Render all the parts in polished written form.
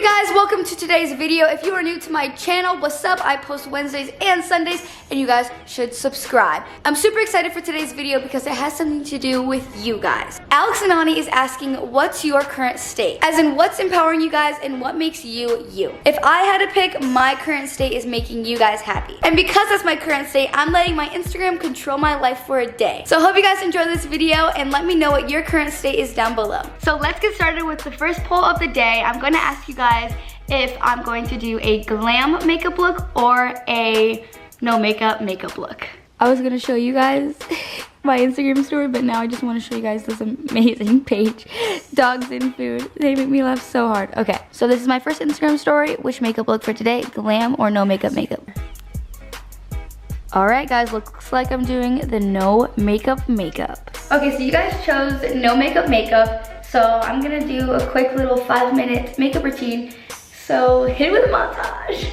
guys, welcome to today's video. If you are new to my channel, what's up? I post Wednesdays and Sundays, and you guys should subscribe. I'm super excited for today's video because it has something to do with you guys. Alex and Ani is asking, what's your current state? As in, what's empowering you guys and what makes you, you? If I had to pick, my current state is making you guys happy. And because that's my current state, I'm letting my Instagram control my life for a day. So I hope you guys enjoy this video and let me know what your current state is down below. So let's get started with the first poll of the day. I'm gonna ask you guys if I'm going to do a glam makeup look or a no makeup look. I was gonna show you guys my Instagram story, but now I just want to show you guys this amazing page, Dogs and Food. They make me laugh so hard. Okay, so this is my first Instagram story. Which makeup look for today, glam or no makeup? All right, guys, looks like I'm doing the no makeup. Okay, so you guys chose no makeup. So I'm gonna do a quick little 5-minute makeup routine. So hit it with a montage.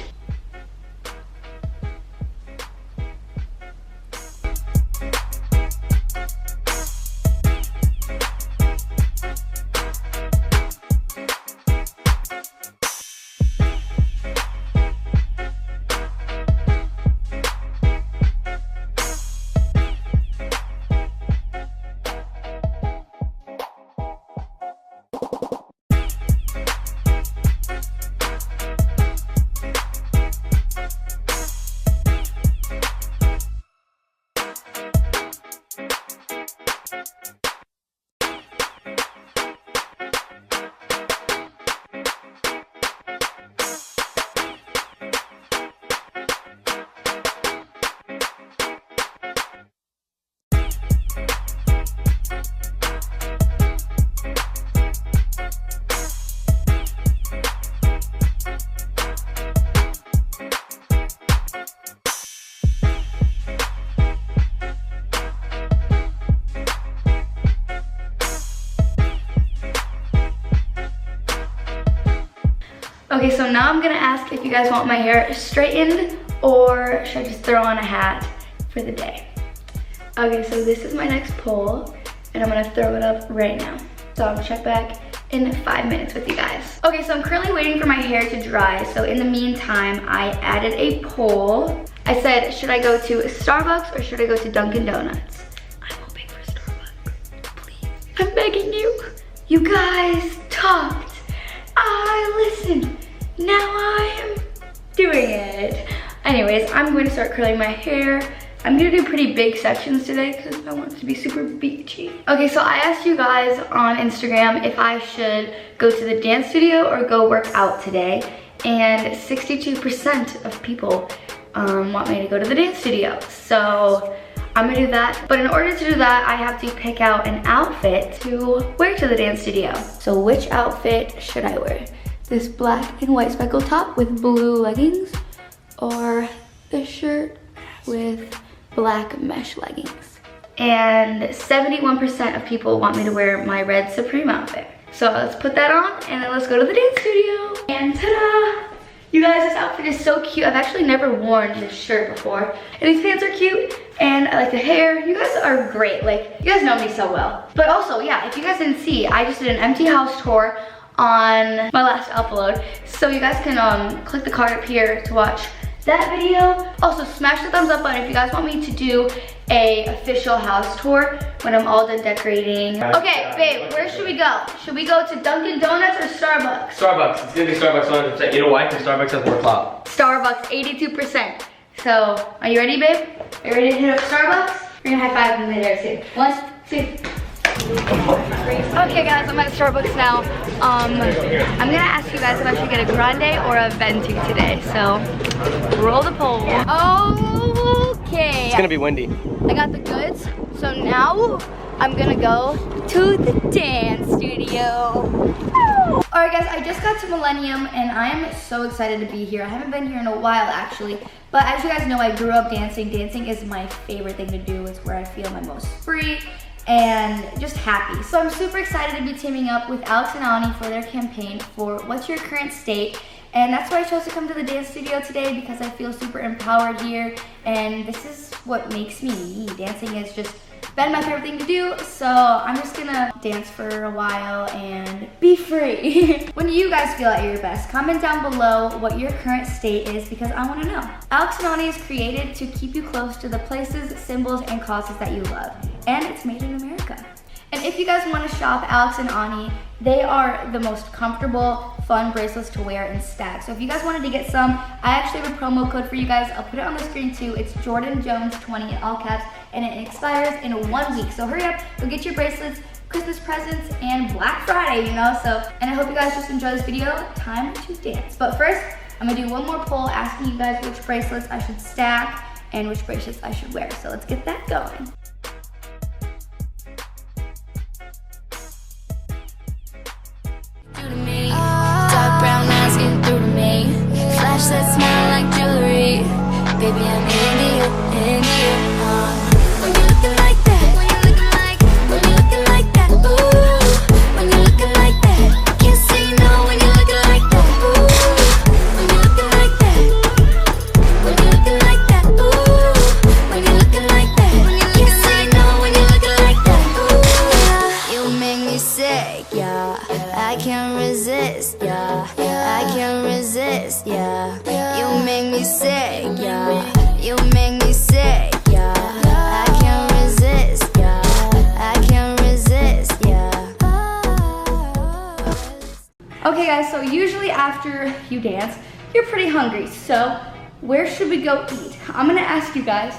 Okay, so now I'm gonna ask if you guys want my hair straightened or should I just throw on a hat for the day. Okay, so this is my next poll and I'm gonna throw it up right now. So I'll check back in 5 minutes with you guys. Okay, so I'm currently waiting for my hair to dry. So in the meantime, I added a poll. I said, should I go to Starbucks or should I go to Dunkin' Donuts? I'm hoping for Starbucks, please. I'm begging you. You guys talked. I listened. Now I am doing it. Anyways, I'm going to start curling my hair. I'm gonna do pretty big sections today because I want it to be super beachy. Okay, so I asked you guys on Instagram if I should go to the dance studio or go work out today. And 62% of people want me to go to the dance studio. So I'm gonna do that. But in order to do that, I have to pick out an outfit to wear to the dance studio. So which outfit should I wear? This black and white speckled top with blue leggings, or this shirt with black mesh leggings? And 71% of people want me to wear my red Supreme outfit. So let's put that on and then let's go to the dance studio. And ta-da! You guys, this outfit is so cute. I've actually never worn this shirt before. And these pants are cute, and I like the hair. You guys are great. Like, you guys know me so well. But also, yeah, if you guys didn't see, I just did an empty house tour on my last upload. So you guys can click the card up here to watch that video. Also, smash the thumbs up button if you guys want me to do a official house tour when I'm all done decorating. Okay, babe, where should we go? Should we go to Dunkin' Donuts or Starbucks? Starbucks. It's gonna be Starbucks 100%. You know why? Because Starbucks has more clout. Starbucks, 82%. So, are you ready, babe? Are you ready to hit up Starbucks? We're gonna high five in midair too. 1, 2. Okay guys, I'm at Starbucks now. I'm gonna ask you guys if I should get a grande or a venti today. So, roll the poll. Okay. It's gonna be windy. I got the goods. So now, I'm gonna go to the dance studio. Alright guys, I just got to Millennium and I'm so excited to be here. I haven't been here in a while actually. But as you guys know, I grew up dancing. Dancing is my favorite thing to do. It's where I feel my most free and just happy. So I'm super excited to be teaming up with Alex and Ani for their campaign for What's Your Current State? And that's why I chose to come to the dance studio today, because I feel super empowered here and this is what makes me me. Dancing is just been my favorite thing to do, so I'm just gonna dance for a while and be free. When do you guys feel at your best? Comment down below what your current state is because I wanna know. Alex and Ani is created to keep you close to the places, symbols, and causes that you love. And it's made in America. And if you guys wanna shop Alex and Ani, they are the most comfortable, fun bracelets to wear in STAK. So if you guys wanted to get some, I actually have a promo code for you guys. I'll put it on the screen too. It's Jordyn Jones 20 in all caps, and it expires in 1 week. So hurry up, go get your bracelets, Christmas presents, and Black Friday, you know? And I hope you guys just enjoy this video. Time to dance. But first, I'm gonna do one more poll asking you guys which bracelets I should stack and which bracelets I should wear. So let's get that going. That smell like jewelry. Baby, I'm into you. When you're looking like that, when you're looking like that, ooh. When you're looking like that, I can't say no. When you're looking like that, ooh. When you're looking like that, when you're looking like that, ooh. When you're looking like that, I can't say no. When you're looking like that, ooh. You make me sick, yeah. I can't resist, yeah. I can't resist, yeah. You make me sick, yeah. You make me sick, yeah. I can't resist, yeah. I can't resist, yeah. Okay guys, so usually after you dance, you're pretty hungry. So where should we go eat? I'm gonna ask you guys.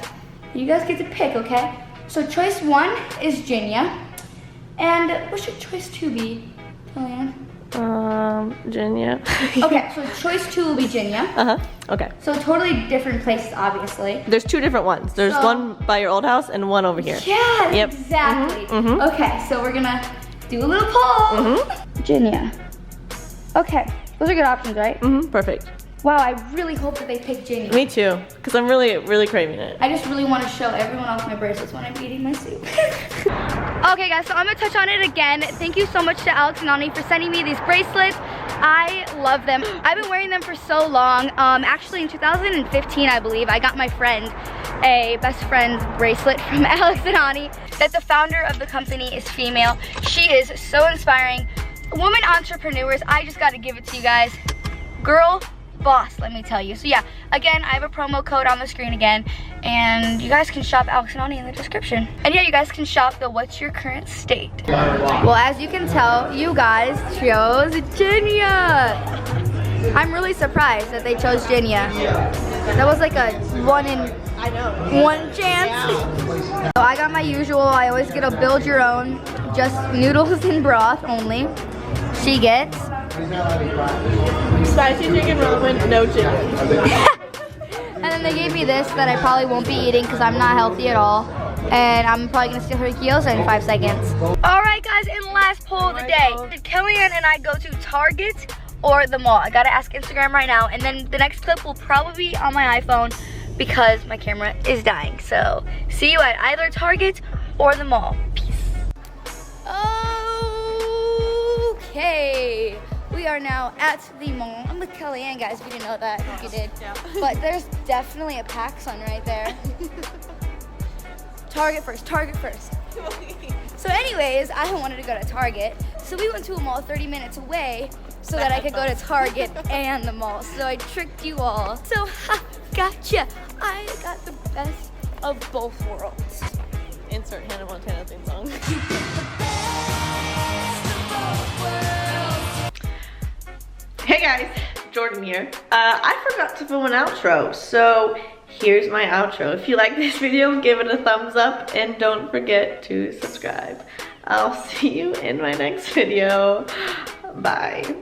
You guys get to pick, okay? So choice 1 is Ginya. And what should choice 2 be, Kellyanne? Ginya. Okay, so choice 2 will be Ginya. Okay. So totally different places, obviously. There's 2 different ones. There's one by your old house and one over here. Yeah, Yep. exactly. Okay, so we're gonna do a little poll. Ginya. Okay, those are good options, right? Perfect. Wow, I really hope that they pick Ginya. Me too, because I'm really craving it. I just really want to show everyone else my bracelets when I'm eating my soup. Okay guys, so I'm gonna touch on it again. Thank you so much to Alex and Ani for sending me these bracelets. I love them. I've been wearing them for so long. Actually in 2015, I believe, I got my friend a best friend's bracelet from Alex and Ani. That the founder of the company is female. She is so inspiring. Women entrepreneurs, I just gotta give it to you guys. Girl boss, let me tell you. So yeah, again, I have a promo code on the screen again, and you guys can shop Alex and Ani in the description. And yeah, you guys can shop the what's your current state. Well, as you can tell, you guys chose Ginya. I'm really surprised that they chose Ginya. That was like a 1 in 1 chance. So I got my usual, I always get a build your own, just noodles and broth only. She gets spicy chicken ramen, no chicken. And then they gave me this that I probably won't be eating because I'm not healthy at all. And I'm probably gonna steal her gyoza in 5 seconds. All right guys, and last poll of the day. Did Kellyanne and I go to Target or the mall? I gotta ask Instagram right now. And then the next clip will probably be on my iPhone because my camera is dying. So see you at either Target or the mall. Peace. Okay. We are now at the mall. I'm with Kellyanne, guys. We didn't know that. I think you did. Yeah. But there's definitely a PacSun right there. Target first, Target first. So anyways, I wanted to go to Target. So we went to a mall 30 minutes away so that I could go to Target and the mall. So I tricked you all. So, ha, gotcha. I got the best of both worlds. Insert Hannah Montana theme song. Hey guys, Jordyn here. I forgot to film an outro, so here's my outro. If you like this video, give it a thumbs up and don't forget to subscribe. I'll see you in my next video. Bye.